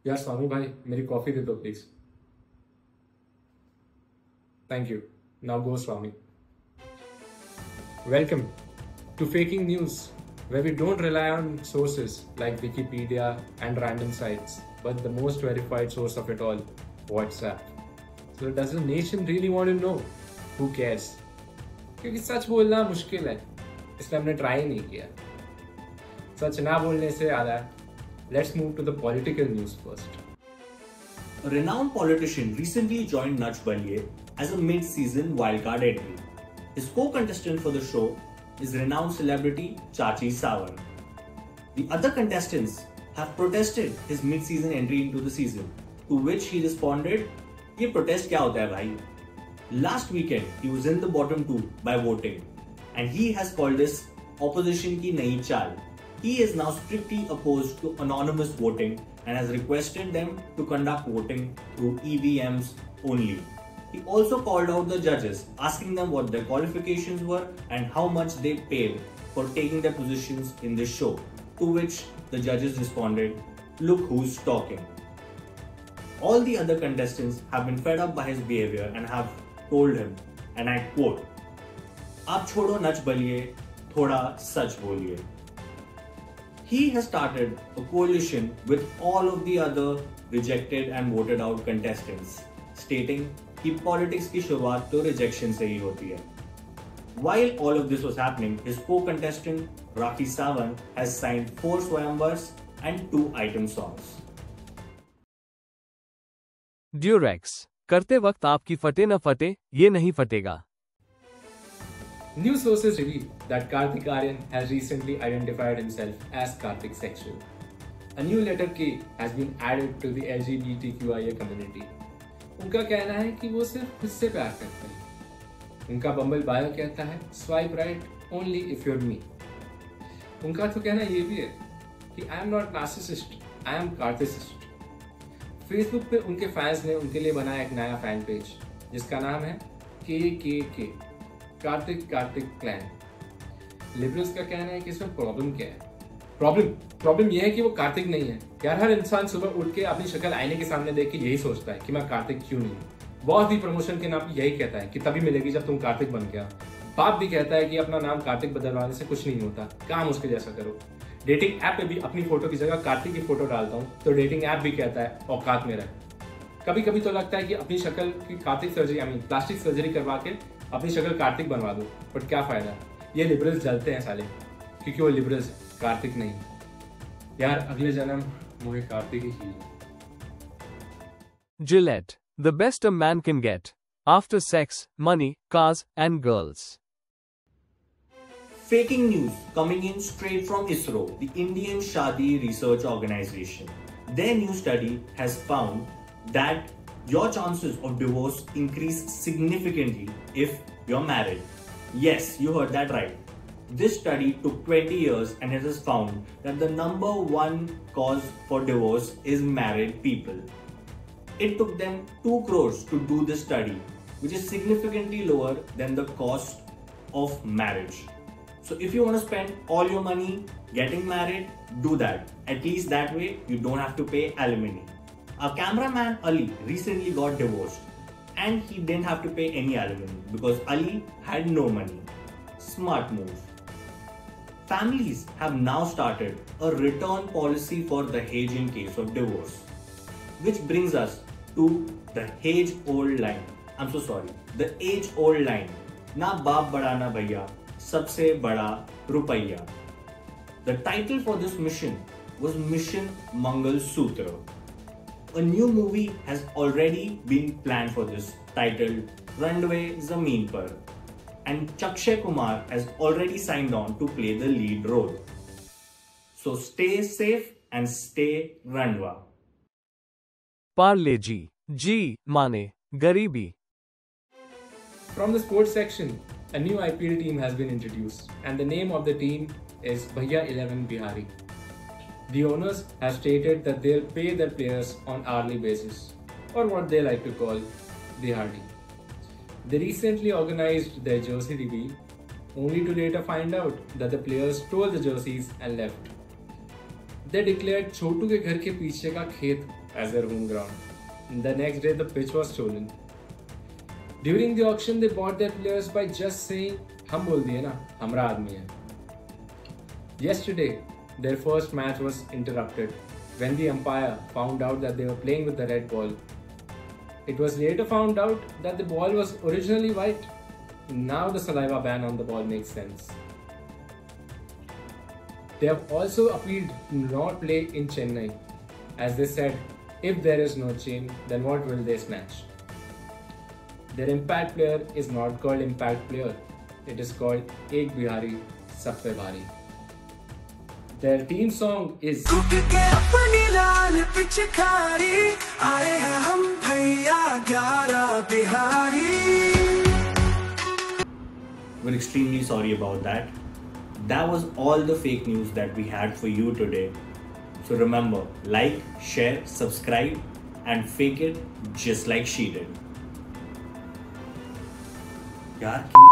यार स्वामी भाई मेरी कॉफी दे दो please. Thank you. Now go Swami. Welcome to Faking News, where we don't rely on sources like Wikipedia and random sites, but the most verified source of it all, WhatsApp. So does the nation really want to know? Who cares? क्योंकि सच बोलना मुश्किल है, इसलिए हमने try नहीं किया। सच ना बोलने से आला है। Let's move to the political news first. A renowned politician recently joined Nach Balye as a mid-season wildcard entry. His co-contestant for the show is renowned celebrity Chachi Sawan. The other contestants have protested his mid-season entry into the season, to which he responded, "ये protest क्या होता है भाई?" Last weekend, he was in the bottom two by voting, and he has called this opposition की नई चाल. He is now strictly opposed to anonymous voting and has requested them to conduct voting through EVMs only. He also called out the judges, asking them what their qualifications were and how much they paid for taking their positions in this show, to which the judges responded, "Look who's talking." All the other contestants have been fed up by his behavior and have told him, and I quote, "आप छोड़ो नच बलिए, थोड़ा सच बोलिए." He has started a coalition with all of the other rejected and voted out contestants, stating कि politics की शुरुआत तो rejection से ही होती है. While all of this was happening, his co-contestant Rakhi Sawant has signed 4 Swayamvars and 2 item songs. Durex करते वक्त आपकी फटे न फटे, ये नहीं फटेगा। News sources reveal that Kartik Aaryan has recently identified himself as Kartik Sexual. A new letter K has been added to the LGBTQIA community. उनका कहना है कि वो सिर्फ खुद से प्यार करते हैं। उनका बम्बल बायो कहता है swipe right only if you're me. उनका तो कहना ये भी है कि I am not narcissist, I am कार्टिसिस्ट। फेसबुक पे उनके फैंस ने उनके लिए बनाया एक नया फैन पेज जिसका नाम है के कार्तिक कार्तिक क्लैन। लिबरल्स का कहना है कि इसमें प्रॉब्लम क्या है। प्रॉब्लम यह है कि वो कार्तिक नहीं है। यार हर इंसान सुबह उठ के अपनी शक्ल आईने के सामने देख के यही सोचता है कि मैं कार्तिक क्यों नहीं हूँ। बॉस भी प्रमोशन के नाम पे यही कहता है कि तभी मिलेगी जब तुम कार्तिक बन गया। बाप भी कहता है कि अपना नाम कार्तिक बदलवाने से कुछ नहीं होता, काम उसके जैसा करो। डेटिंग ऐप पे भी अपनी फोटो की जगह कार्तिक की फोटो डालता हूँ तो डेटिंग ऐप भी कहता है औकात में रह। कभी कभी तो लगता है कि अपनी शक्ल की कार्तिक सर्जरी प्लास्टिक सर्जरी करवा के अपनी शक्ल कार्तिक बनवा दो, बट क्या फायदा। ये लिबरल्स जलते हैं साले, क्योंकि वो लिबरल्स कार्तिक नहीं। यार अगले जन्म मुझे कार्तिक ही चाहिए। Gillette, the best a man can get. After sex, money, cars, and girls. Faking news coming in straight from ISRO, the Indian Shadi Research Organization. Their new study has found that your chances of divorce increase significantly if you're married. Yes, you heard that right. This study took 20 years and it has found that the number one cause for divorce is married people. It took them 2 crores to do this study, which is significantly lower than the cost of marriage. So if you want to spend all your money getting married, do that. At least that way you don't have to pay alimony. Our cameraman Ali recently got divorced and he didn't have to pay any alimony because Ali had no money. Smart move. Families have now started a return policy for Dahej in case of divorce. Which brings us to the age-old line. I'm so sorry. The age-old line. Na baap bada na bhaiya, sabse bada rupaiya. The title for this mission was Mission Mangal Sutra. A new movie has already been planned for this, titled Runway Zameen Par, and Chakshay Kumar has already signed on to play the lead role. So stay safe and stay Ranwa. Parle G माने गरीबी। From the sports section, a new IPL team has been introduced, and the name of the team is Bhaiya 11 Bihari. The owners have stated that they'll pay their players on hourly basis, or what they like to call Dihadi. They recently organized their jersey reveal, only to later find out that the players stole the jerseys and left. They declared Chotu के घर के पीछे का खेत as their home ground. The next day, the pitch was stolen. During the auction, they bought their players by just saying, "हम बोल दिए ना, हमरा आदमी है." Yesterday, their first match was interrupted when the umpire found out that they were playing with the red ball. It was later found out that the ball was originally white. Now the saliva ban on the ball makes sense. They have also appealed to not play in Chennai, as they said, if there is no chain, then what will they snatch? Their impact player is not called impact player, it is called Ek Bihari Sab Pe Bhari. Their team song is We're extremely sorry about that. That was all the fake news that we had for you today. So remember, like, share, subscribe, and fake it just like she did. यार